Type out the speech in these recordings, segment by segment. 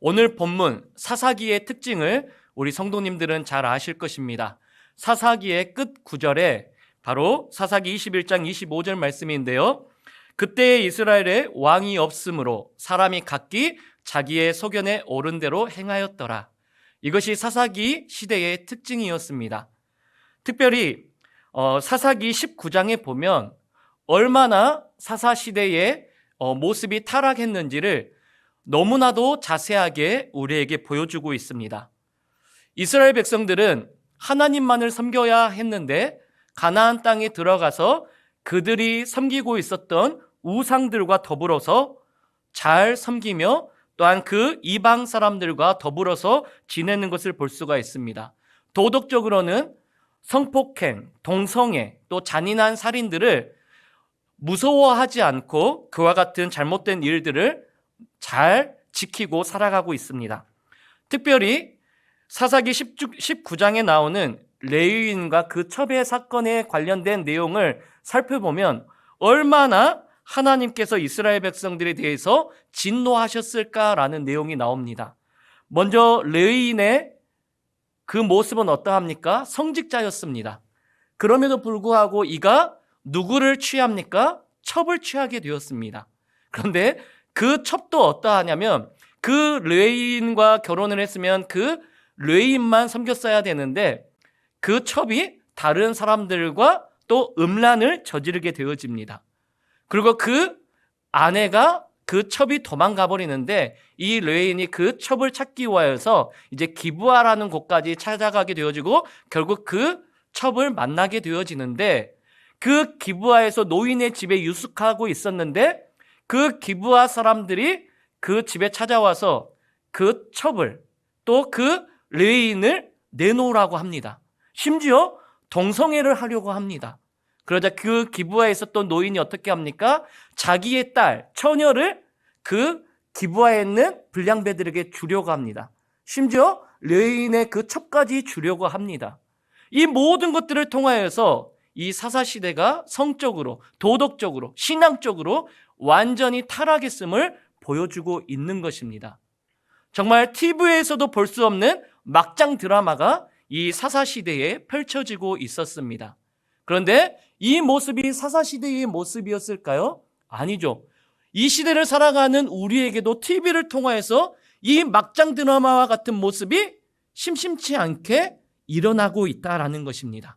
오늘 본문 사사기의 특징을 우리 성도님들은 잘 아실 것입니다. 사사기의 끝 구절에 바로 사사기 21장 25절 말씀인데요. 그때의 이스라엘에 왕이 없으므로 사람이 각기 자기의 소견에 옳은 대로 행하였더라. 이것이 사사기 시대의 특징이었습니다. 특별히 사사기 19장에 보면 얼마나 사사시대의 모습이 타락했는지를 너무나도 자세하게 우리에게 보여주고 있습니다. 이스라엘 백성들은 하나님만을 섬겨야 했는데 가나안 땅에 들어가서 그들이 섬기고 있었던 우상들과 더불어서 잘 섬기며 또한 그 이방 사람들과 더불어서 지내는 것을 볼 수가 있습니다. 도덕적으로는 성폭행, 동성애, 또 잔인한 살인들을 무서워하지 않고 그와 같은 잘못된 일들을 잘 지키고 살아가고 있습니다. 특별히 사사기 19장에 나오는 레위인과 그 첩의 사건에 관련된 내용을 살펴보면 얼마나 하나님께서 이스라엘 백성들에 대해서 진노하셨을까라는 내용이 나옵니다. 먼저 레위인의 그 모습은 어떠합니까? 성직자였습니다. 그럼에도 불구하고 이가 누구를 취합니까? 첩을 취하게 되었습니다. 그런데 그 첩도 어떠하냐면 그 레위인과 결혼을 했으면 그 레위인만 섬겼어야 되는데 그 첩이 다른 사람들과 또 음란을 저지르게 되어집니다. 그리고 그 아내가 그 첩이 도망가 버리는데 이 레위인이 그 첩을 찾기 위하여서 이제 기브아라는 곳까지 찾아가게 되어지고 결국 그 첩을 만나게 되어지는데 그 기브아에서 노인의 집에 유숙하고 있었는데 그 기브아 사람들이 그 집에 찾아와서 그 첩을 또 그 레위인을 내놓으라고 합니다. 심지어 동성애를 하려고 합니다. 그러자 그 기브아에 있었던 노인이 어떻게 합니까? 자기의 딸, 처녀를 그 기브아에 있는 불량배들에게 주려고 합니다. 심지어 레위인의 그 첩까지 주려고 합니다. 이 모든 것들을 통하여서 이 사사시대가 성적으로, 도덕적으로, 신앙적으로 완전히 타락했음을 보여주고 있는 것입니다. 정말 TV에서도 볼 수 없는 막장 드라마가 이 사사시대에 펼쳐지고 있었습니다. 그런데 이 모습이 사사시대의 모습이었을까요? 아니죠. 이 시대를 살아가는 우리에게도 TV를 통해서 이 막장 드라마와 같은 모습이 심심치 않게 일어나고 있다라는 것입니다.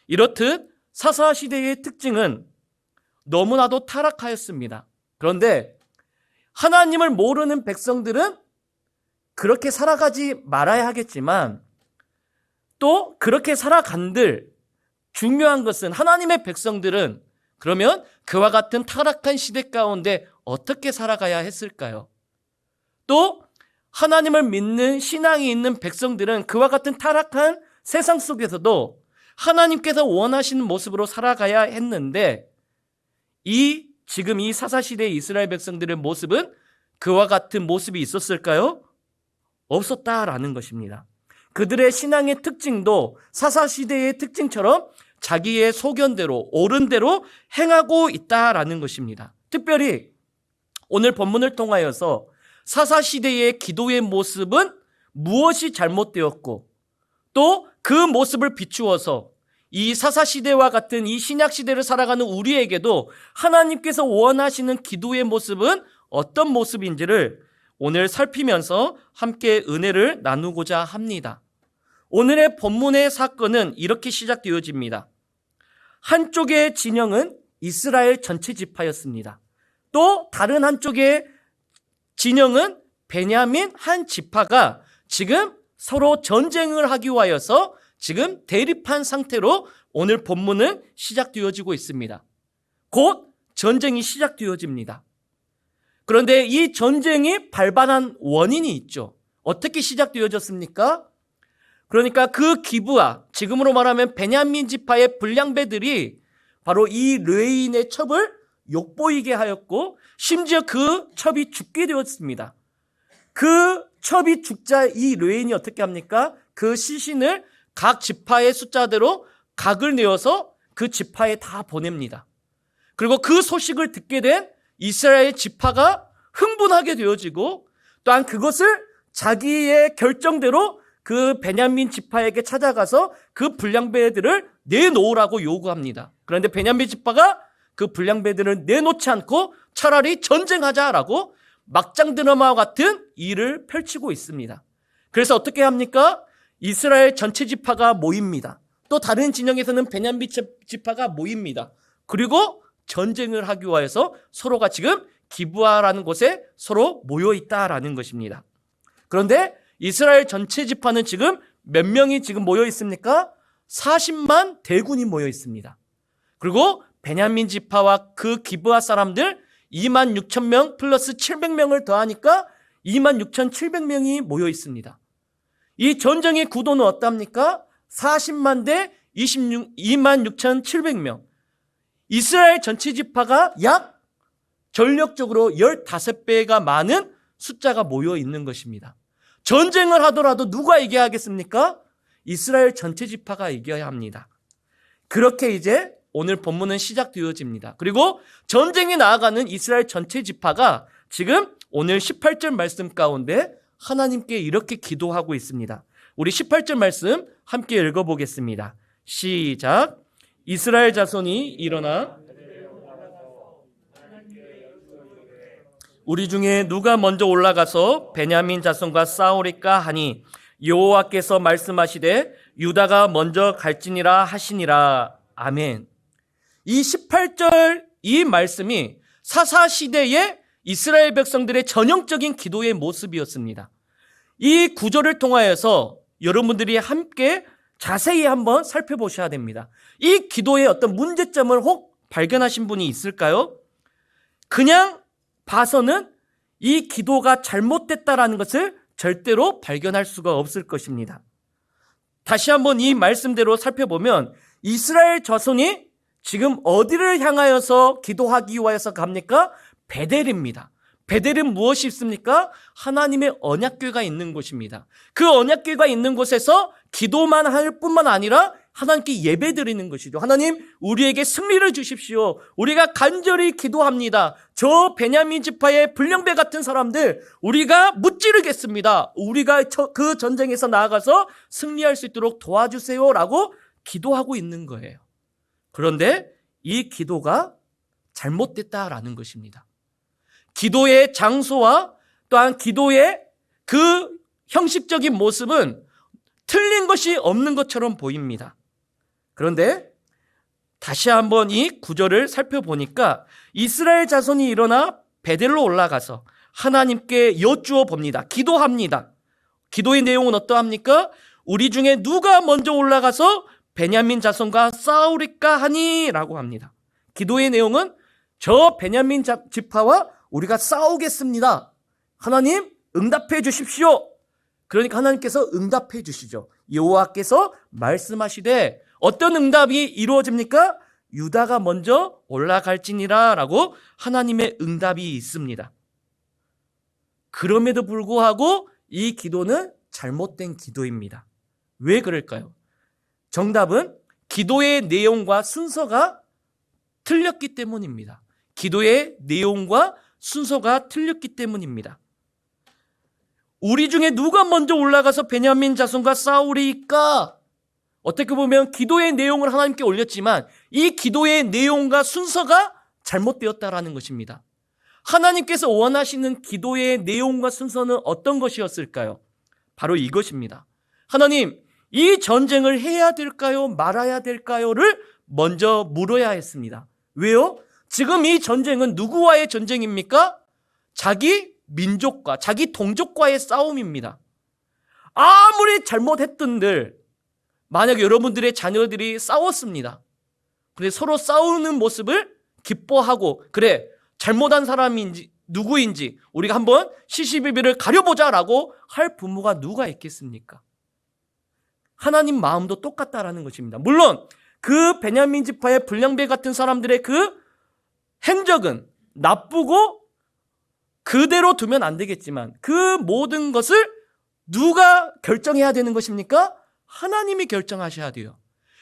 이렇듯 사사시대의 특징은 너무나도 타락하였습니다. 그런데 하나님을 모르는 백성들은 그렇게 살아가지 말아야 하겠지만 또 그렇게 살아간들 중요한 것은 하나님의 백성들은 그러면 그와 같은 타락한 시대 가운데 어떻게 살아가야 했을까요? 또 하나님을 믿는 신앙이 있는 백성들은 그와 같은 타락한 세상 속에서도 하나님께서 원하시는 모습으로 살아가야 했는데 지금 이 사사시대의 이스라엘 백성들의 모습은 그와 같은 모습이 있었을까요? 없었다라는 것입니다. 그들의 신앙의 특징도 사사시대의 특징처럼 자기의 소견대로 옳은 대로 행하고 있다라는 것입니다. 특별히 오늘 본문을 통하여서 사사시대의 기도의 모습은 무엇이 잘못되었고 또 그 모습을 비추어서 이 사사시대와 같은 이 신약시대를 살아가는 우리에게도 하나님께서 원하시는 기도의 모습은 어떤 모습인지를 오늘 살피면서 함께 은혜를 나누고자 합니다. 오늘의 본문의 사건은 이렇게 시작되어집니다. 한쪽의 진영은 이스라엘 전체 지파였습니다. 또 다른 한쪽의 진영은 베냐민 한 지파가 지금 서로 전쟁을 하기 위하여서 지금 대립한 상태로 오늘 본문은 시작되어지고 있습니다. 곧 전쟁이 시작되어집니다. 그런데 이 전쟁이 발발한 원인이 있죠. 어떻게 시작되어졌습니까? 그러니까 그 기브아, 지금으로 말하면 베냐민 지파의 불량배들이 바로 이 레위인의 첩을 욕보이게 하였고 심지어 그 첩이 죽게 되었습니다. 그 첩이 죽자 이 레위인이 어떻게 합니까? 그 시신을 각 지파의 숫자대로 각을 내어서 그 지파에 다 보냅니다. 그리고 그 소식을 듣게 된 이스라엘 지파가 흥분하게 되어지고 또한 그것을 자기의 결정대로 그 베냐민 지파에게 찾아가서 그 불량배들을 내놓으라고 요구합니다. 그런데 베냐민 지파가 그 불량배들을 내놓지 않고 차라리 전쟁하자라고 막장 드라마와 같은 일을 펼치고 있습니다. 그래서 어떻게 합니까? 이스라엘 전체 지파가 모입니다. 또 다른 진영에서는 베냐민 지파가 모입니다. 그리고 전쟁을 하기 위해서 서로가 지금 기브아라는 곳에 서로 모여 있다라는 것입니다. 그런데 이스라엘 전체 지파는 지금 몇 명이 지금 모여 있습니까? 40만 대군이 모여 있습니다. 그리고 베냐민 지파와 그 기브아 사람들 2만 6천 명 플러스 700명을 더하니까 2만 6,700명이 모여 있습니다. 이 전쟁의 구도는 어떻습니까? 40만 대 2만 6,700명. 이스라엘 전체 지파가 약 전력적으로 15배가 많은 숫자가 모여 있는 것입니다. 전쟁을 하더라도 누가 이겨야 하겠습니까? 이스라엘 전체 지파가 이겨야 합니다. 그렇게 이제 오늘 본문은 시작되어집니다. 그리고 전쟁에 나아가는 이스라엘 전체 지파가 지금 오늘 18절 말씀 가운데 하나님께 이렇게 기도하고 있습니다. 우리 18절 말씀 함께 읽어보겠습니다. 시작. 이스라엘 자손이 일어나 우리 중에 누가 먼저 올라가서 베냐민 자손과 싸우리까 하니 여호와께서 말씀하시되 유다가 먼저 갈지니라 하시니라. 아멘. 이 18절 이 말씀이 사사시대의 이스라엘 백성들의 전형적인 기도의 모습이었습니다. 이 구절을 통하여서 여러분들이 함께 자세히 한번 살펴보셔야 됩니다. 이 기도의 어떤 문제점을 혹 발견하신 분이 있을까요? 그냥 봐서는 이 기도가 잘못됐다라는 것을 절대로 발견할 수가 없을 것입니다. 다시 한번 이 말씀대로 살펴보면 이스라엘 자손이 지금 어디를 향하여서 기도하기 위해서 갑니까? 베델입니다. 베델은 무엇이 있습니까? 하나님의 언약궤가 있는 곳입니다. 그 언약궤가 있는 곳에서 기도만 할 뿐만 아니라 하나님께 예배드리는 것이죠. 하나님, 우리에게 승리를 주십시오. 우리가 간절히 기도합니다. 저 베냐민 지파의 불량배 같은 사람들 우리가 무찌르겠습니다. 우리가 그 전쟁에서 나아가서 승리할 수 있도록 도와주세요라고 기도하고 있는 거예요. 그런데 이 기도가 잘못됐다라는 것입니다. 기도의 장소와 또한 기도의 그 형식적인 모습은 틀린 것이 없는 것처럼 보입니다. 그런데 다시 한번 이 구절을 살펴보니까 이스라엘 자손이 일어나 베델로 올라가서 하나님께 여쭈어 봅니다. 기도합니다. 기도의 내용은 어떠합니까? 우리 중에 누가 먼저 올라가서 베냐민 자손과 싸우리까 하니 라고 합니다. 기도의 내용은 저 베냐민 지파와 우리가 싸우겠습니다. 하나님 응답해 주십시오. 그러니까 하나님께서 응답해 주시죠. 여호와께서 말씀하시되 어떤 응답이 이루어집니까? 유다가 먼저 올라갈지니라 라고 하나님의 응답이 있습니다. 그럼에도 불구하고 이 기도는 잘못된 기도입니다. 왜 그럴까요? 정답은 기도의 내용과 순서가 틀렸기 때문입니다. 기도의 내용과 순서가 틀렸기 때문입니다. 우리 중에 누가 먼저 올라가서 베냐민 자손과 싸우리까? 어떻게 보면 기도의 내용을 하나님께 올렸지만 이 기도의 내용과 순서가 잘못되었다라는 것입니다. 하나님께서 원하시는 기도의 내용과 순서는 어떤 것이었을까요? 바로 이것입니다. 하나님, 이 전쟁을 해야 될까요? 말아야 될까요?를 먼저 물어야 했습니다. 왜요? 지금 이 전쟁은 누구와의 전쟁입니까? 자기 민족과 자기 동족과의 싸움입니다. 아무리 잘못했던들 만약 여러분들의 자녀들이 싸웠습니다. 근데 서로 싸우는 모습을 기뻐하고 그래 잘못한 사람인지 누구인지 우리가 한번 시시비비를 가려보자라고 할 부모가 누가 있겠습니까? 하나님 마음도 똑같다라는 것입니다. 물론 그 베냐민 지파의 불량배 같은 사람들의 그 행적은 나쁘고 그대로 두면 안 되겠지만 그 모든 것을 누가 결정해야 되는 것입니까? 하나님이 결정하셔야 돼요.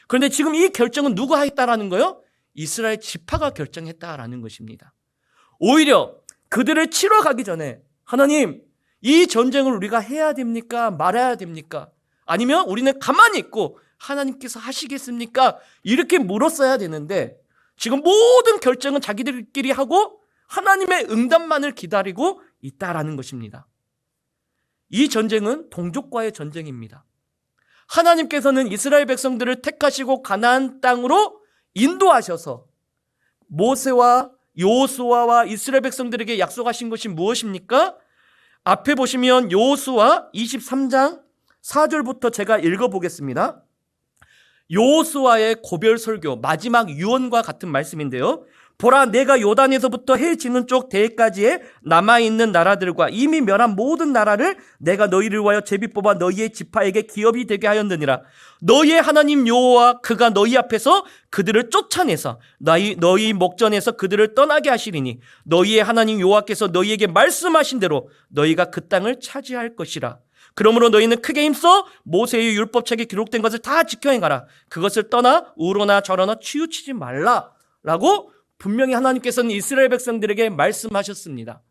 그런데 지금 이 결정은 누가 했다라는 거요? 이스라엘 지파가 결정했다라는 것입니다. 오히려 그들을 치러 가기 전에 하나님, 이 전쟁을 우리가 해야 됩니까? 말아야 됩니까? 아니면 우리는 가만히 있고 하나님께서 하시겠습니까? 이렇게 물었어야 되는데 지금 모든 결정은 자기들끼리 하고 하나님의 응답만을 기다리고 있다라는 것입니다. 이 전쟁은 동족과의 전쟁입니다. 하나님께서는 이스라엘 백성들을 택하시고 가나안 땅으로 인도하셔서 모세와 여호수아와 이스라엘 백성들에게 약속하신 것이 무엇입니까? 앞에 보시면 여호수아 23장 4절부터 제가 읽어보겠습니다. 여호수아의 고별 설교, 마지막 유언과 같은 말씀인데요. 보라, 내가 요단에서부터 해 지는 쪽 대해까지의 남아있는 나라들과 이미 멸한 모든 나라를 내가 너희를 위하여 제비 뽑아 너희의 지파에게 기업이 되게 하였느니라. 너희의 하나님 여호와 그가 너희 앞에서 그들을 쫓아내서 너희 목전에서 그들을 떠나게 하시리니 너희의 하나님 여호와께서 너희에게 말씀하신 대로 너희가 그 땅을 차지할 것이라. 그러므로 너희는 크게 힘써 모세의 율법책에 기록된 것을 다 지켜 행하라. 그것을 떠나 우로나 저로나 치우치지 말라라고 분명히 하나님께서는 이스라엘 백성들에게 말씀하셨습니다.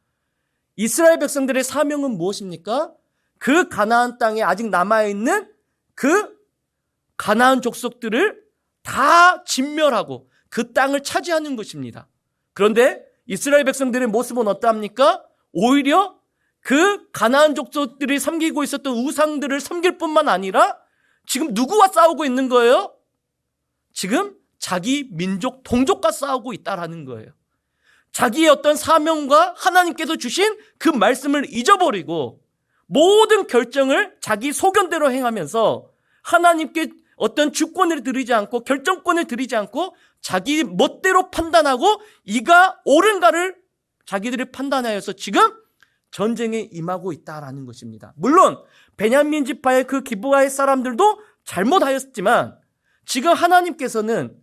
이스라엘 백성들의 사명은 무엇입니까? 그 가나안 땅에 아직 남아있는 그 가나안 족속들을 다 진멸하고 그 땅을 차지하는 것입니다. 그런데 이스라엘 백성들의 모습은 어떠합니까? 오히려 그 가나안 족속들이 섬기고 있었던 우상들을 섬길 뿐만 아니라 지금 누구와 싸우고 있는 거예요? 지금 자기 민족 동족과 싸우고 있다라는 거예요. 자기의 어떤 사명과 하나님께서 주신 그 말씀을 잊어버리고 모든 결정을 자기 소견대로 행하면서 하나님께 어떤 주권을 드리지 않고 결정권을 드리지 않고 자기 멋대로 판단하고 이가 옳은가를 자기들이 판단하여서 지금 전쟁에 임하고 있다라는 것입니다. 물론 베냐민 지파의 그 기브아의 사람들도 잘못하였지만 지금 하나님께서는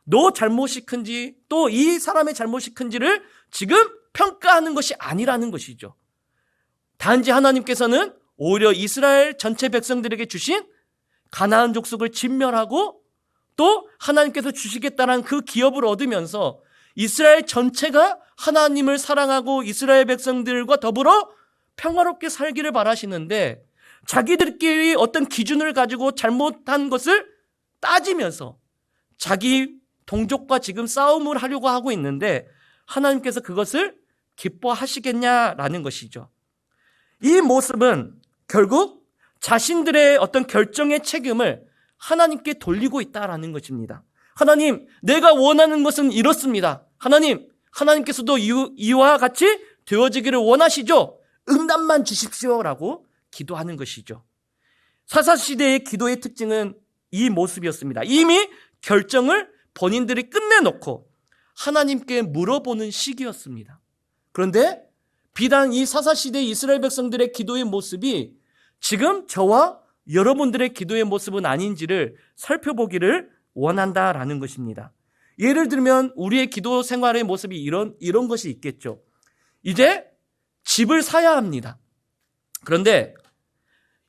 너 잘못이 큰지 또 이 사람의 잘못이 큰지를 지금 평가하는 것이 아니라는 것이죠. 단지 하나님께서는 오히려 이스라엘 전체 백성들에게 주신 가나안 족속을 진멸하고 또 하나님께서 주시겠다는 그 기업을 얻으면서 이스라엘 전체가 하나님을 사랑하고 이스라엘 백성들과 더불어 평화롭게 살기를 바라시는데 자기들끼리 어떤 기준을 가지고 잘못한 것을 따지면서 자기 동족과 지금 싸움을 하려고 하고 있는데 하나님께서 그것을 기뻐하시겠냐라는 것이죠. 이 모습은 결국 자신들의 어떤 결정의 책임을 하나님께 돌리고 있다라는 것입니다. 하나님, 내가 원하는 것은 이렇습니다. 하나님께서도 이와 같이 되어지기를 원하시죠? 응답만 주십시오라고 기도하는 것이죠. 사사시대의 기도의 특징은 이 모습이었습니다. 이미 결정을 본인들이 끝내놓고 하나님께 물어보는 시기였습니다. 그런데 비단 이 사사시대 이스라엘 백성들의 기도의 모습이 지금 저와 여러분들의 기도의 모습은 아닌지를 살펴보기를 원한다라는 것입니다. 예를 들면 우리의 기도 생활의 모습이 이런 것이 있겠죠. 이제 집을 사야 합니다. 그런데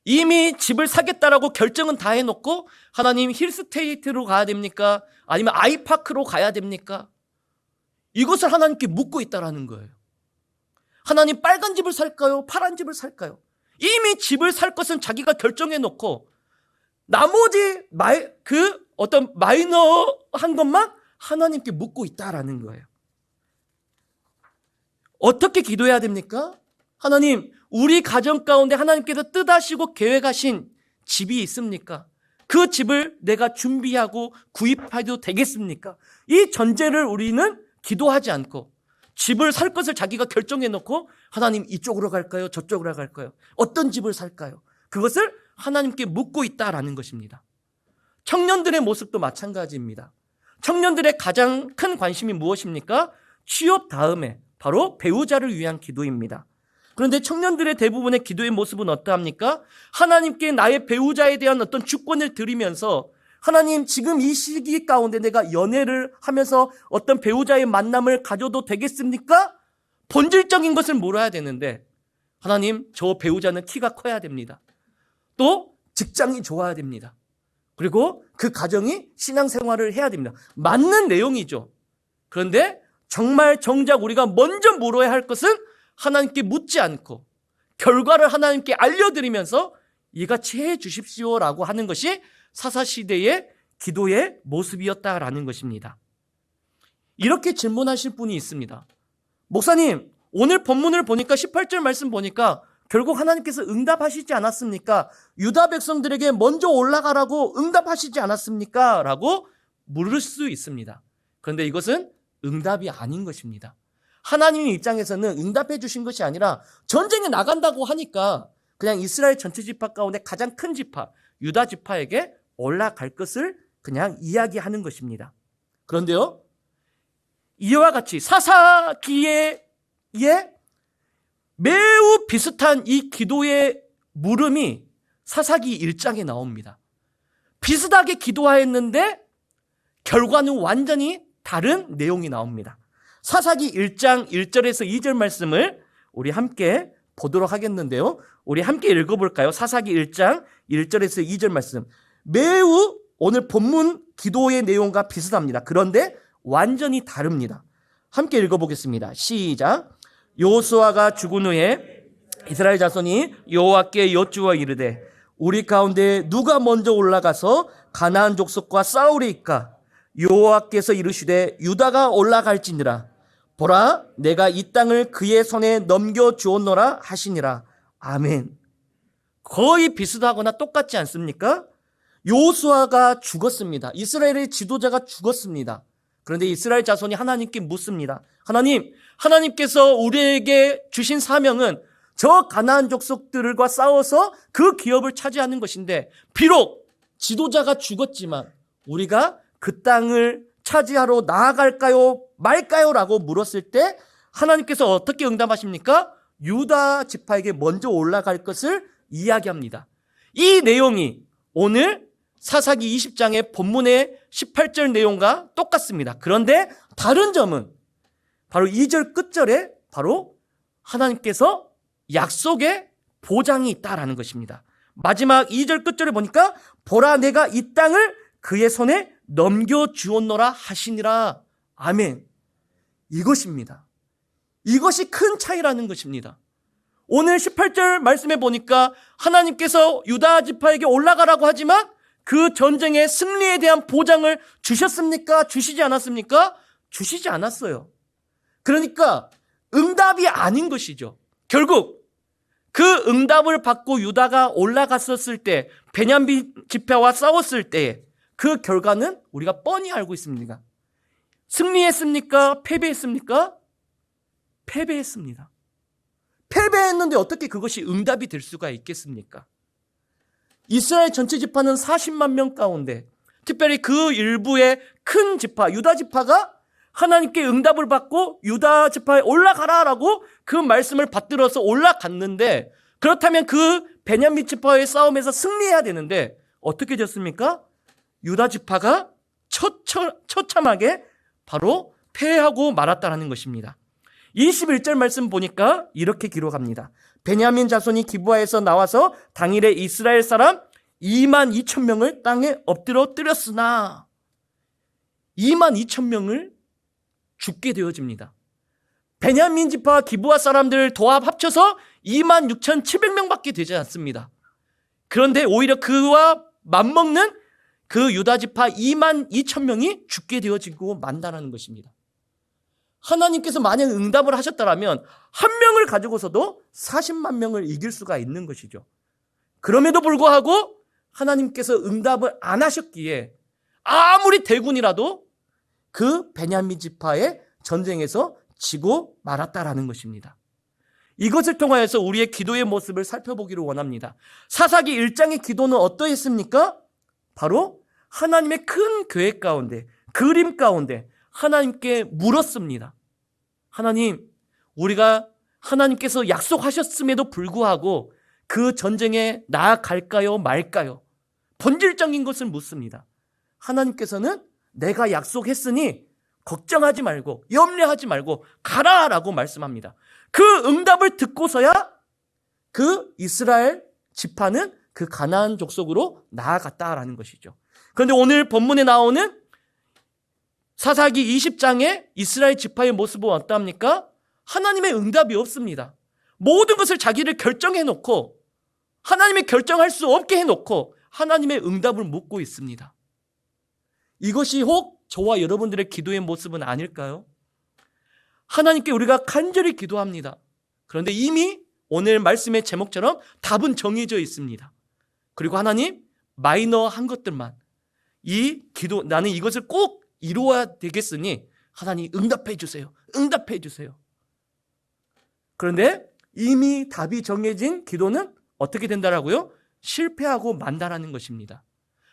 이미 집을 사겠다라고 결정은 다 해놓고 하나님 힐스테이트로 가야 됩니까? 아니면 아이파크로 가야 됩니까? 이것을 하나님께 묻고 있다라는 거예요. 하나님 빨간 집을 살까요? 파란 집을 살까요? 이미 집을 살 것은 자기가 결정해놓고 나머지 어떤 마이너한 것만 하나님께 묻고 있다라는 거예요. 어떻게 기도해야 됩니까? 하나님, 우리 가정 가운데 하나님께서 뜻하시고 계획하신 집이 있습니까? 그 집을 내가 준비하고 구입해도 되겠습니까? 이 전제를 우리는 기도하지 않고 집을 살 것을 자기가 결정해놓고 하나님 이쪽으로 갈까요? 저쪽으로 갈까요? 어떤 집을 살까요? 그것을 하나님께 묻고 있다라는 것입니다. 청년들의 모습도 마찬가지입니다. 청년들의 가장 큰 관심이 무엇입니까? 취업 다음에 바로 배우자를 위한 기도입니다. 그런데 청년들의 대부분의 기도의 모습은 어떠합니까? 하나님께 나의 배우자에 대한 어떤 주권을 드리면서 하나님, 지금 이 시기 가운데 내가 연애를 하면서 어떤 배우자의 만남을 가져도 되겠습니까? 본질적인 것을 물어야 되는데 하나님, 저 배우자는 키가 커야 됩니다. 또 직장이 좋아야 됩니다. 그리고 그 가정이 신앙생활을 해야 됩니다. 맞는 내용이죠. 그런데 정말 정작 우리가 먼저 물어야 할 것은 하나님께 묻지 않고 결과를 하나님께 알려드리면서 이같이 해 주십시오라고 하는 것이 사사시대의 기도의 모습이었다라는 것입니다. 이렇게 질문하실 분이 있습니다. 목사님, 오늘 본문을 보니까 18절 말씀 보니까 결국 하나님께서 응답하시지 않았습니까? 유다 백성들에게 먼저 올라가라고 응답하시지 않았습니까? 라고 물을 수 있습니다. 그런데 이것은 응답이 아닌 것입니다. 하나님의 입장에서는 응답해 주신 것이 아니라 전쟁에 나간다고 하니까 그냥 이스라엘 전체 지파 가운데 가장 큰 지파, 유다 지파에게 올라갈 것을 그냥 이야기하는 것입니다. 그런데요, 이와 같이 사사기에 매우 비슷한 이 기도의 물음이 사사기 1장에 나옵니다. 비슷하게 기도하였는데 결과는 완전히 다른 내용이 나옵니다. 사사기 1장 1절에서 2절 말씀을 우리 함께 보도록 하겠는데요. 우리 함께 읽어볼까요? 사사기 1장 1절에서 2절 말씀. 매우 오늘 본문 기도의 내용과 비슷합니다. 그런데 완전히 다릅니다. 함께 읽어보겠습니다. 시작. 여호수아가 죽은 후에 이스라엘 자손이 여호와께 여쭈어 이르되 우리 가운데 누가 먼저 올라가서 가나안 족속과 싸우리이까? 여호와께서 이르시되 유다가 올라갈지니라. 보라, 내가 이 땅을 그의 손에 넘겨주었노라 하시니라. 아멘. 거의 비슷하거나 똑같지 않습니까? 여호수아가 죽었습니다. 이스라엘의 지도자가 죽었습니다. 그런데 이스라엘 자손이 하나님께 묻습니다. 하나님께서 우리에게 주신 사명은 저 가나안 족속들과 싸워서 그 기업을 차지하는 것인데 비록 지도자가 죽었지만 우리가 그 땅을 차지하러 나아갈까요 말까요? 라고 물었을 때 하나님께서 어떻게 응답하십니까? 유다 지파에게 먼저 올라갈 것을 이야기합니다. 이 내용이 오늘 사사기 20장의 본문의 18절 내용과 똑같습니다. 그런데 다른 점은 바로 2절 끝절에 바로 하나님께서 약속의 보장이 있다라는 것입니다. 마지막 2절 끝절에 보니까 보라, 내가 이 땅을 그의 손에 넘겨주었노라 하시니라. 아멘. 이것입니다. 이것이 큰 차이라는 것입니다. 오늘 18절 말씀에 보니까 하나님께서 유다 지파에게 올라가라고 하지만 그 전쟁의 승리에 대한 보장을 주셨습니까? 주시지 않았습니까? 주시지 않았어요. 그러니까 응답이 아닌 것이죠. 결국 그 응답을 받고 유다가 올라갔었을 때 베냐민 지파와 싸웠을 때 그 결과는 우리가 뻔히 알고 있습니다. 승리했습니까? 패배했습니까? 패배했습니다. 패배했는데 어떻게 그것이 응답이 될 수가 있겠습니까? 이스라엘 전체 지파는 40만 명 가운데 특별히 그 일부의 큰 지파, 유다 지파가 하나님께 응답을 받고 유다 지파에 올라가라라고 그 말씀을 받들어서 올라갔는데 그렇다면 그 베냐민 지파의 싸움에서 승리해야 되는데 어떻게 됐습니까? 유다 지파가 처참하게 바로 패하고 말았다는 것입니다. 21절 말씀 보니까 이렇게 기록합니다. 베냐민 자손이 기브아에서 나와서 당일에 이스라엘 사람 2만 2천 명을 땅에 엎드려 뜨렸으나 2만 2천 명을 죽게 되어집니다. 베냐민 지파와 기브아 사람들 도합 합쳐서 2만 6,700명밖에 되지 않습니다. 그런데 오히려 그와 맞먹는 그 유다 지파 2만 2천 명이 죽게 되어지고 만다라는 것입니다. 하나님께서 만약 응답을 하셨다면 한 명을 가지고서도 40만 명을 이길 수가 있는 것이죠. 그럼에도 불구하고 하나님께서 응답을 안 하셨기에 아무리 대군이라도 그 베냐민 지파의 전쟁에서 지고 말았다라는 것입니다. 이것을 통하여서 우리의 기도의 모습을 살펴보기를 원합니다. 사사기 1장의 기도는 어떠했습니까? 바로 하나님의 큰 계획 가운데, 그림 가운데 하나님께 물었습니다. 하나님, 우리가 하나님께서 약속하셨음에도 불구하고 그 전쟁에 나아갈까요 말까요? 본질적인 것을 묻습니다. 하나님께서는 내가 약속했으니 걱정하지 말고 염려하지 말고 가라라고 말씀합니다. 그 응답을 듣고서야 그 이스라엘 지파는 그 가나안 족속으로 나아갔다라는 것이죠. 그런데 오늘 본문에 나오는 사사기 20장의 이스라엘 지파의 모습은 어떠합니까? 하나님의 응답이 없습니다. 모든 것을 자기를 결정해 놓고 하나님이 결정할 수 없게 해놓고 하나님의 응답을 묻고 있습니다. 이것이 혹 저와 여러분들의 기도의 모습은 아닐까요? 하나님께 우리가 간절히 기도합니다. 그런데 이미 오늘 말씀의 제목처럼 답은 정해져 있습니다. 그리고 하나님, 마이너한 것들만 이 기도, 나는 이것을 꼭 이루어야 되겠으니 하나님 응답해 주세요. 응답해 주세요. 그런데 이미 답이 정해진 기도는 어떻게 된다라고요? 실패하고 만다라는 것입니다.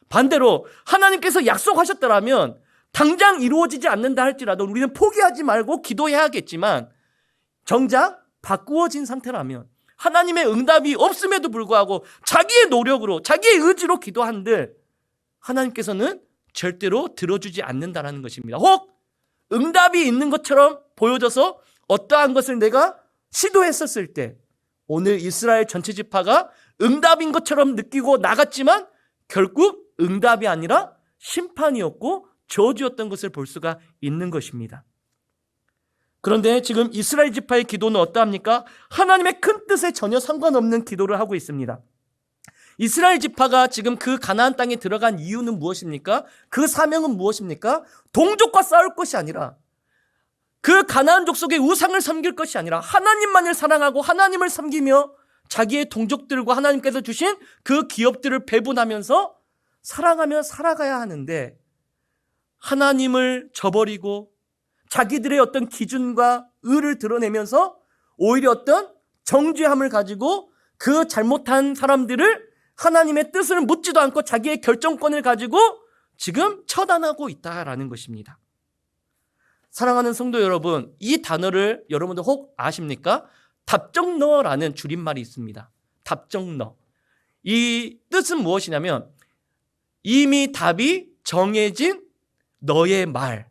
반대로 하나님께서 약속하셨더라면 당장 이루어지지 않는다 할지라도 우리는 포기하지 말고 기도해야겠지만 정작 바꾸어진 상태라면 하나님의 응답이 없음에도 불구하고 자기의 노력으로 자기의 의지로 기도한들 하나님께서는 절대로 들어주지 않는다라는 것입니다. 혹 응답이 있는 것처럼 보여져서 어떠한 것을 내가 시도했었을 때 오늘 이스라엘 전체 지파가 응답인 것처럼 느끼고 나갔지만 결국 응답이 아니라 심판이었고 저주였던 것을 볼 수가 있는 것입니다. 그런데 지금 이스라엘 지파의 기도는 어떠합니까? 하나님의 큰 뜻에 전혀 상관없는 기도를 하고 있습니다. 이스라엘 지파가 지금 그 가나안 땅에 들어간 이유는 무엇입니까? 그 사명은 무엇입니까? 동족과 싸울 것이 아니라 그 가나안 족속의 우상을 섬길 것이 아니라 하나님만을 사랑하고 하나님을 섬기며 자기의 동족들과 하나님께서 주신 그 기업들을 배분하면서 사랑하며 살아가야 하는데 하나님을 저버리고 자기들의 어떤 기준과 의를 드러내면서 오히려 어떤 정죄함을 가지고 그 잘못한 사람들을 하나님의 뜻을 묻지도 않고 자기의 결정권을 가지고 지금 처단하고 있다라는 것입니다. 사랑하는 성도 여러분, 이 단어를 여러분들 혹 아십니까? 답정너라는 줄임말이 있습니다. 답정너. 이 뜻은 무엇이냐면 이미 답이 정해진 너의 말,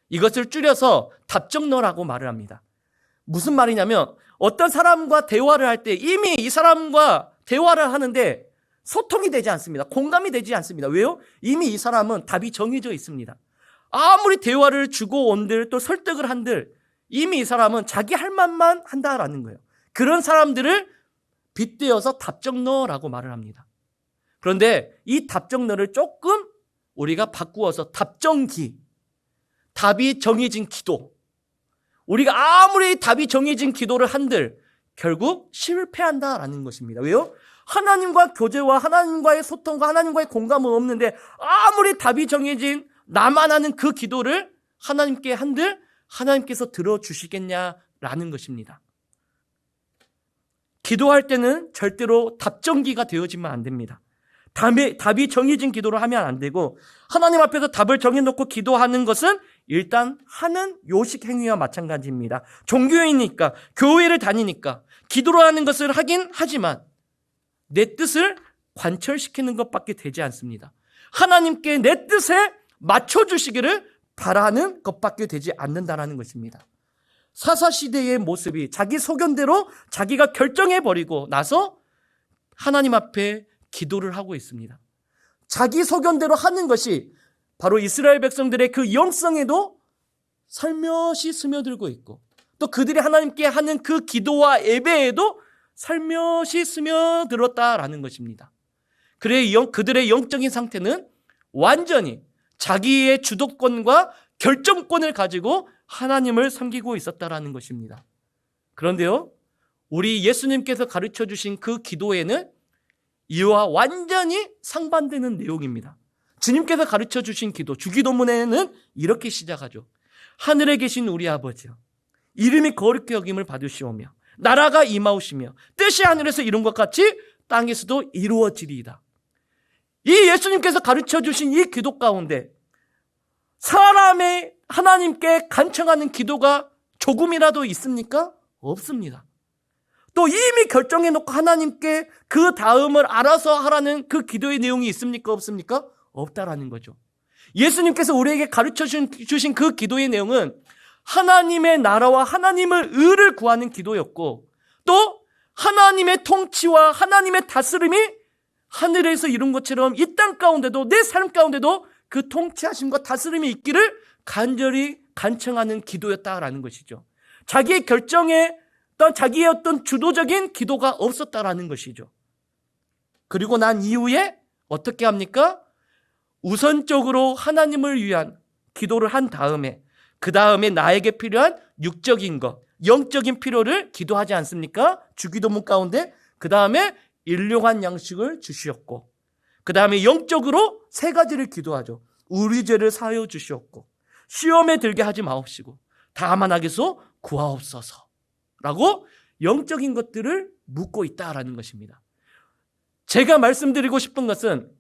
이것을 줄여서 답정너라고 말을 합니다. 무슨 말이냐면 어떤 사람과 대화를 할 때 이미 이 사람과 대화를 하는데 소통이 되지 않습니다. 공감이 되지 않습니다. 왜요? 이미 이 사람은 답이 정해져 있습니다. 아무리 대화를 주고 온들 또 설득을 한들 이미 이 사람은 자기 할 말만 한다라는 거예요. 그런 사람들을 빗대어서 답정너라고 말을 합니다. 그런데 이 답정너를 조금 우리가 바꾸어서 답정기, 답이 정해진 기도, 우리가 아무리 답이 정해진 기도를 한들 결국 실패한다라는 것입니다. 왜요? 하나님과 교제와 하나님과의 소통과 하나님과의 공감은 없는데 아무리 답이 정해진 나만 하는 그 기도를 하나님께 한들 하나님께서 들어주시겠냐라는 것입니다. 기도할 때는 절대로 답정기가 되어지면 안 됩니다. 답이 정해진 기도를 하면 안 되고 하나님 앞에서 답을 정해놓고 기도하는 것은 일단 하는 요식 행위와 마찬가지입니다. 종교이니까 교회를 다니니까 기도로 하는 것을 하긴 하지만 내 뜻을 관철시키는 것밖에 되지 않습니다. 하나님께 내 뜻에 맞춰주시기를 바라는 것밖에 되지 않는다는 것입니다. 사사시대의 모습이 자기 소견대로 자기가 결정해버리고 나서 하나님 앞에 기도를 하고 있습니다. 자기 소견대로 하는 것이 바로 이스라엘 백성들의 그 영성에도 살며시 스며들고 있고 또 그들이 하나님께 하는 그 기도와 예배에도 살며시 스며들었다라는 것입니다. 그들의 영적인 상태는 완전히 자기의 주도권과 결정권을 가지고 하나님을 섬기고 있었다라는 것입니다. 그런데요, 우리 예수님께서 가르쳐 주신 그 기도에는 이와 완전히 상반되는 내용입니다. 주님께서 가르쳐 주신 기도, 주기도문에는 이렇게 시작하죠. 하늘에 계신 우리 아버지여, 이름이 거룩히 여김을 받으시오며 나라가 임하오시며 뜻이 하늘에서 이룬 것 같이 땅에서도 이루어지리이다. 이 예수님께서 가르쳐 주신 이 기도 가운데 사람의 하나님께 간청하는 기도가 조금이라도 있습니까? 없습니다. 또 이미 결정해놓고 하나님께 그 다음을 알아서 하라는 그 기도의 내용이 있습니까? 없습니까? 없다라는 거죠. 예수님께서 우리에게 가르쳐 주신 그 기도의 내용은 하나님의 나라와 하나님의 의를 구하는 기도였고 또 하나님의 통치와 하나님의 다스림이 하늘에서 이룬 것처럼 이 땅 가운데도 내 삶 가운데도 그 통치하심과 다스림이 있기를 간절히 간청하는 기도였다라는 것이죠. 자기의 결정에 또 자기의 어떤 주도적인 기도가 없었다라는 것이죠. 그리고 난 이후에 어떻게 합니까? 우선적으로 하나님을 위한 기도를 한 다음에 그 다음에 나에게 필요한 육적인 것, 영적인 필요를 기도하지 않습니까? 주기도문 가운데 그 다음에 일용한 양식을 주시었고 그 다음에 영적으로 세 가지를 기도하죠. 우리 죄를 사하여 주시었고 시험에 들게 하지 마옵시고 다만 악에서 구하옵소서 라고 영적인 것들을 묻고 있다라는 것입니다. 제가 말씀드리고 싶은 것은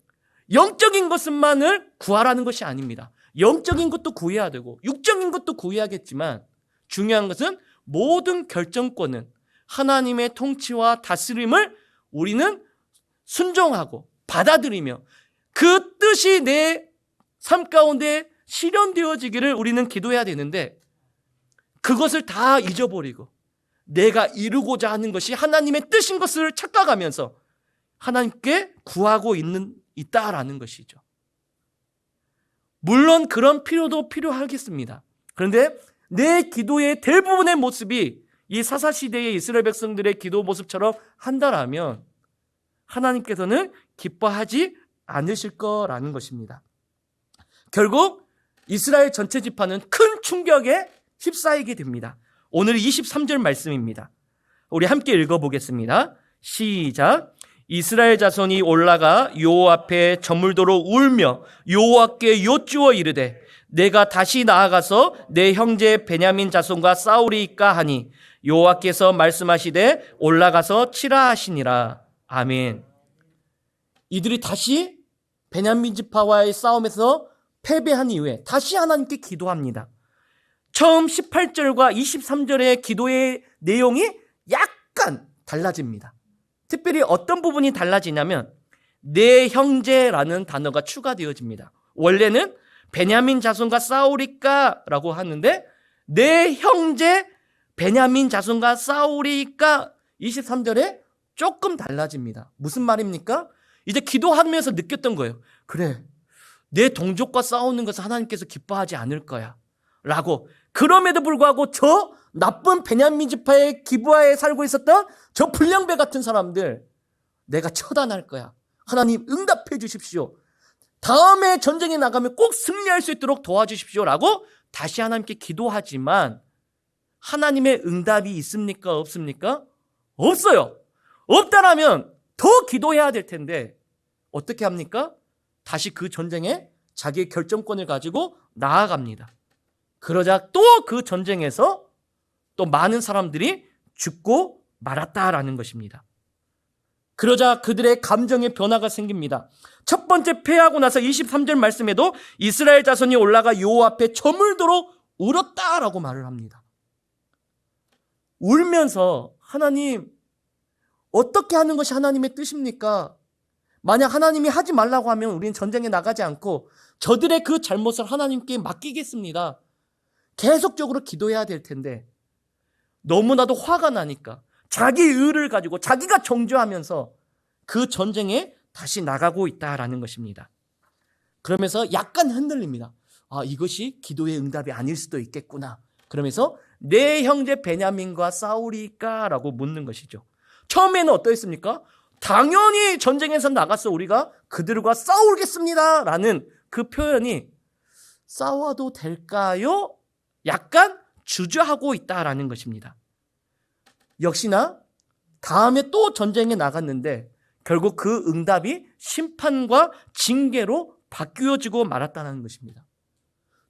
영적인 것만을 구하라는 것이 아닙니다. 영적인 것도 구해야 되고 육적인 것도 구해야겠지만 중요한 것은 모든 결정권은 하나님의 통치와 다스림을 우리는 순종하고 받아들이며 그 뜻이 내 삶 가운데 실현되어지기를 우리는 기도해야 되는데 그것을 다 잊어버리고 내가 이루고자 하는 것이 하나님의 뜻인 것을 착각하면서 하나님께 구하고 있다라는 것이죠. 물론 그런 필요도 필요하겠습니다. 그런데 내 기도의 대부분의 모습이 이 사사시대의 이스라엘 백성들의 기도 모습처럼 한다라면 하나님께서는 기뻐하지 않으실 거라는 것입니다. 결국 이스라엘 전체 지파는 큰 충격에 휩싸이게 됩니다. 오늘 23절 말씀입니다. 우리 함께 읽어보겠습니다. 시작. 이스라엘 자손이 올라가 여호와 앞에 저물도록 울며 여호와께 여쭈어 이르되 내가 다시 나아가서 내 형제 베냐민 자손과 싸우리이까 하니 여호와께서 말씀하시되 올라가서 치라 하시니라. 아멘. 이들이 다시 베냐민 지파와의 싸움에서 패배한 이후에 다시 하나님께 기도합니다. 처음 18절과 23절의 기도의 내용이 약간 달라집니다. 특별히 어떤 부분이 달라지냐면 내 형제라는 단어가 추가되어집니다. 원래는 베냐민 자손과 싸우리까 라고 하는데 내 형제 베냐민 자손과 싸우리까 23절에 조금 달라집니다. 무슨 말입니까? 이제 기도하면서 느꼈던 거예요. 그래, 내 동족과 싸우는 것을 하나님께서 기뻐하지 않을 거야 라고. 그럼에도 불구하고 저 나쁜 베냐민 지파의 기브아에 살고 있었던 저 불량배 같은 사람들 내가 처단할 거야. 하나님 응답해 주십시오. 다음에 전쟁에 나가면 꼭 승리할 수 있도록 도와주십시오 라고 다시 하나님께 기도하지만 하나님의 응답이 있습니까? 없습니까? 없어요. 없다라면 더 기도해야 될 텐데 어떻게 합니까? 다시 그 전쟁에 자기의 결정권을 가지고 나아갑니다. 그러자 또 그 전쟁에서 또 많은 사람들이 죽고 말았다라는 것입니다. 그러자 그들의 감정의 변화가 생깁니다. 첫 번째 패하고 나서 23절 말씀에도 이스라엘 자손이 올라가 여호와 앞에 저물도록 울었다라고 말을 합니다. 울면서 하나님 어떻게 하는 것이 하나님의 뜻입니까? 만약 하나님이 하지 말라고 하면 우리는 전쟁에 나가지 않고 저들의 그 잘못을 하나님께 맡기겠습니다. 계속적으로 기도해야 될 텐데 너무나도 화가 나니까 자기 의를 가지고 자기가 정죄하면서 그 전쟁에 다시 나가고 있다라는 것입니다. 그러면서 약간 흔들립니다. 이것이 기도의 응답이 아닐 수도 있겠구나. 그러면서 내 형제 베냐민과 싸우리까? 라고 묻는 것이죠. 처음에는 어떠했습니까? 당연히 전쟁에서 나가서 우리가 그들과 싸우겠습니다 라는 그 표현이 싸워도 될까요? 약간 주저하고 있다라는 것입니다. 역시나 다음에 또 전쟁에 나갔는데 결국 그 응답이 심판과 징계로 바뀌어지고 말았다는 것입니다.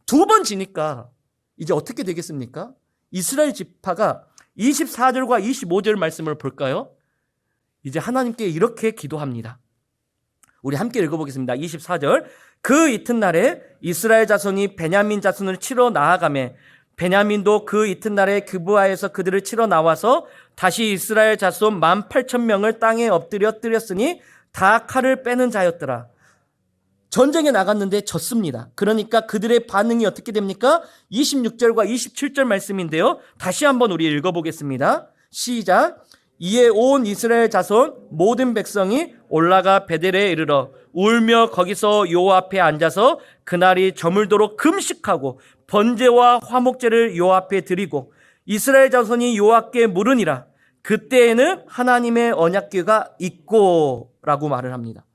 두 번 지니까 이제 어떻게 되겠습니까? 이스라엘 지파가 24절과 25절 말씀을 볼까요? 이제 하나님께 이렇게 기도합니다. 우리 함께 읽어보겠습니다. 24절. 그 이튿날에 이스라엘 자손이 베냐민 자손을 치러 나아가매 베냐민도 그 이튿날에 기브아에서 그들을 치러 나와서 다시 이스라엘 자손 18,000명을 땅에 엎드려 뜨렸으니 다 칼을 빼는 자였더라. 전쟁에 나갔는데 졌습니다. 그러니까 그들의 반응이 어떻게 됩니까? 26절과 27절 말씀인데요. 다시 한번 우리 읽어보겠습니다. 시작. 이에 온 이스라엘 자손 모든 백성이 올라가 베델에 이르러 울며 거기서 여호와 앞에 앉아서 그날이 저물도록 금식하고 번제와 화목제를 여호와 앞에 드리고 이스라엘 자손이 여호와께 물으니라. 그때에는 하나님의 언약궤가 있고 라고 말을 합니다.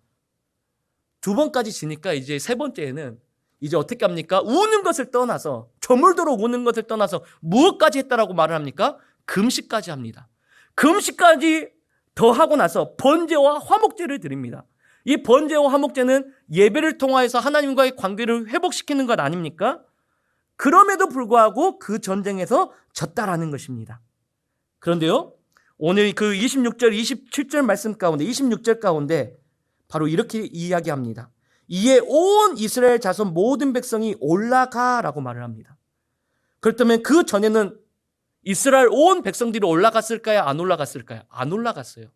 두 번까지 지니까 이제 세 번째에는 이제 어떻게 합니까? 우는 것을 떠나서, 저물도록 우는 것을 떠나서 무엇까지 했다라고 말을 합니까? 금식까지 합니다. 금식까지 더 하고 나서 번제와 화목제를 드립니다. 이 번제와 화목제는 예배를 통하여서 하나님과의 관계를 회복시키는 것 아닙니까? 그럼에도 불구하고 그 전쟁에서 졌다라는 것입니다. 그런데요, 오늘 그 26절, 27절 말씀 가운데, 26절 가운데 바로 이렇게 이야기합니다. 이에 온 이스라엘 자손 모든 백성이 올라가라고 말을 합니다. 그렇다면 그 전에는 이스라엘 온 백성들이 올라갔을까요? 안 올라갔을까요? 안 올라갔어요.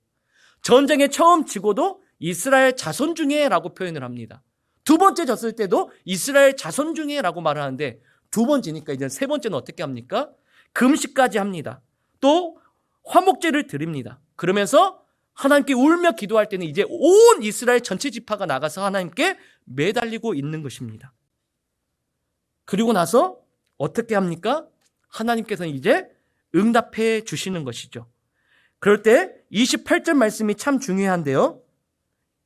전쟁에 처음 지고도 이스라엘 자손 중에 라고 표현을 합니다. 두 번째 졌을 때도 이스라엘 자손 중에 라고 말을 하는데, 두 번째니까 이제 세 번째는 어떻게 합니까? 금식까지 합니다. 또 화목제를 드립니다. 그러면서 하나님께 울며 기도할 때는 이제 온 이스라엘 전체 지파가 나가서 하나님께 매달리고 있는 것입니다. 그리고 나서 어떻게 합니까? 하나님께서는 이제 응답해 주시는 것이죠. 그럴 때 28절 말씀이 참 중요한데요,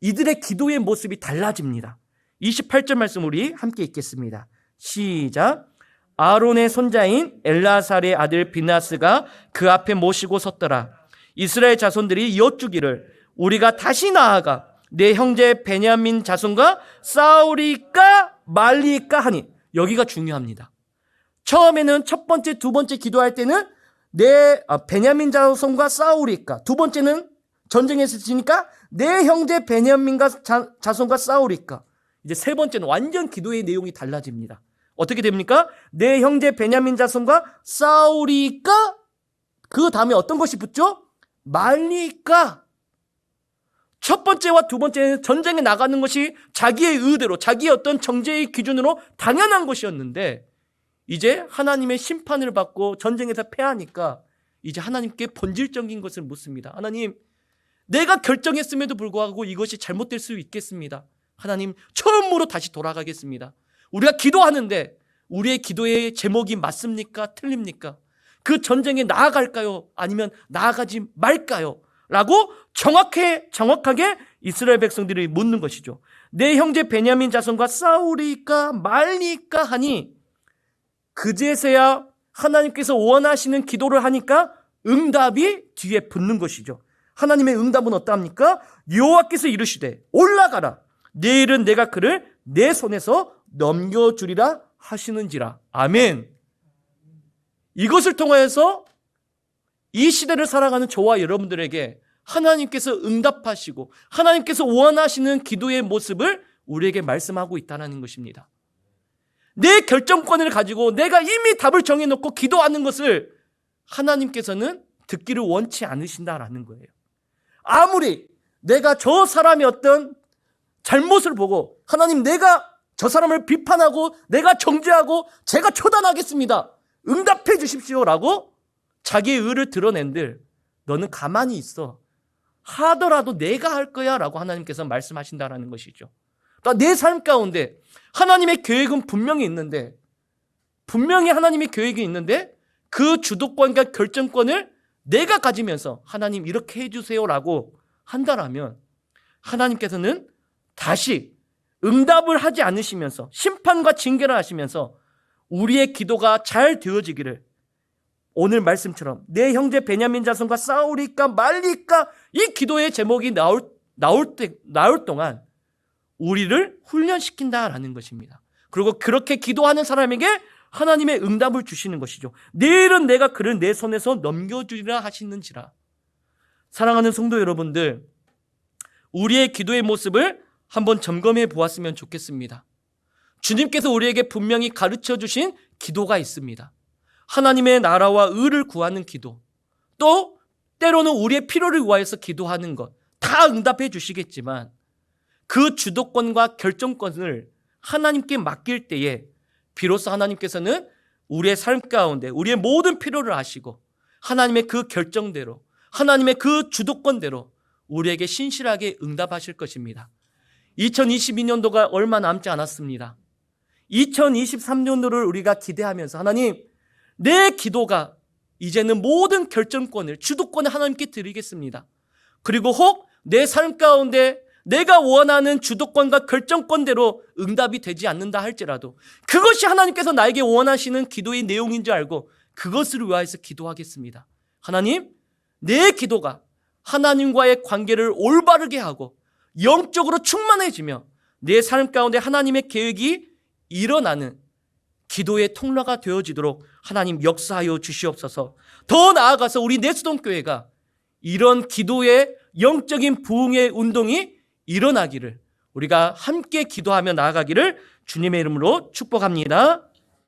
이들의 기도의 모습이 달라집니다. 28절 말씀 우리 함께 읽겠습니다. 시작. 아론의 손자인 엘라살의 아들 비나스가 그 앞에 모시고 섰더라. 이스라엘 자손들이 여쭈기를 우리가 다시 나아가 내 형제 베냐민 자손과 싸우리까 말리까 하니, 여기가 중요합니다. 처음에는 첫 번째, 두 번째 기도할 때는 베냐민 자손과 싸우리까, 두 번째는 전쟁에서 지니까 내 형제 베냐민과 자손과 싸우리까, 이제 세 번째는 완전 기도의 내용이 달라집니다. 어떻게 됩니까? 내 형제 베냐민 자손과 싸우리까, 그 다음에 어떤 것이 붙죠? 말리까. 첫 번째와 두 번째는 전쟁에 나가는 것이 자기의 의대로, 자기의 어떤 정죄의 기준으로 당연한 것이었는데, 이제 하나님의 심판을 받고 전쟁에서 패하니까 이제 하나님께 본질적인 것을 묻습니다. 하나님, 내가 결정했음에도 불구하고 이것이 잘못될 수 있겠습니다. 하나님, 처음으로 다시 돌아가겠습니다. 우리가 기도하는데 우리의 기도의 제목이 맞습니까? 틀립니까? 그 전쟁에 나아갈까요? 아니면 나아가지 말까요? 라고 정확하게 이스라엘 백성들이 묻는 것이죠. 내 형제 베냐민 자손과 싸우리까 말리까 하니, 그제서야 하나님께서 원하시는 기도를 하니까 응답이 뒤에 붙는 것이죠. 하나님의 응답은 어떠합니까? 여호와께서 이르시되 올라가라. 내일은 내가 그를 내 손에서 넘겨주리라 하시는지라. 아멘. 이것을 통하여서 이 시대를 살아가는 저와 여러분들에게 하나님께서 응답하시고 하나님께서 원하시는 기도의 모습을 우리에게 말씀하고 있다는 것입니다. 내 결정권을 가지고 내가 이미 답을 정해놓고 기도하는 것을 하나님께서는 듣기를 원치 않으신다라는 거예요. 아무리 내가 저 사람의 어떤 잘못을 보고 하나님, 내가 저 사람을 비판하고 내가 정죄하고 제가 처단하겠습니다, 응답해 주십시오라고 자기의 의를 드러낸들 너는 가만히 있어 하더라도 내가 할 거야 라고 하나님께서 말씀하신다라는 것이죠. 그러니까 내 삶 가운데 하나님의 계획은 분명히 있는데, 분명히 하나님의 계획이 있는데 그 주도권과 결정권을 내가 가지면서 하나님 이렇게 해주세요라고 한다라면 하나님께서는 다시 응답을 하지 않으시면서 심판과 징계를 하시면서 우리의 기도가 잘 되어지기를, 오늘 말씀처럼 내 형제 베냐민 자손과 싸우리까 말리까, 이 기도의 제목이 나올 동안 우리를 훈련시킨다라는 것입니다. 그리고 그렇게 기도하는 사람에게 하나님의 응답을 주시는 것이죠. 내일은 내가 그를 내 손에서 넘겨주리라 하시는지라. 사랑하는 성도 여러분들, 우리의 기도의 모습을 한번 점검해 보았으면 좋겠습니다. 주님께서 우리에게 분명히 가르쳐 주신 기도가 있습니다. 하나님의 나라와 의를 구하는 기도, 또 때로는 우리의 필요를 위하여서 기도하는 것, 다 응답해 주시겠지만 그 주도권과 결정권을 하나님께 맡길 때에 비로소 하나님께서는 우리의 삶 가운데 우리의 모든 필요를 아시고 하나님의 그 결정대로, 하나님의 그 주도권대로 우리에게 신실하게 응답하실 것입니다. 2022년도가 얼마 남지 않았습니다. 2023년도를 우리가 기대하면서 하나님, 내 기도가 이제는 모든 결정권을, 주도권을 하나님께 드리겠습니다. 그리고 혹 내 삶 가운데 내가 원하는 주도권과 결정권대로 응답이 되지 않는다 할지라도 그것이 하나님께서 나에게 원하시는 기도의 내용인 줄 알고 그것을 위하여서 기도하겠습니다. 하나님, 내 기도가 하나님과의 관계를 올바르게 하고 영적으로 충만해지며 내 삶 가운데 하나님의 계획이 일어나는 기도의 통로가 되어지도록 하나님 역사하여 주시옵소서. 더 나아가서 우리 내수동교회가 이런 기도의 영적인 부흥의 운동이 일어나기를 우리가 함께 기도하며 나아가기를 주님의 이름으로 축복합니다.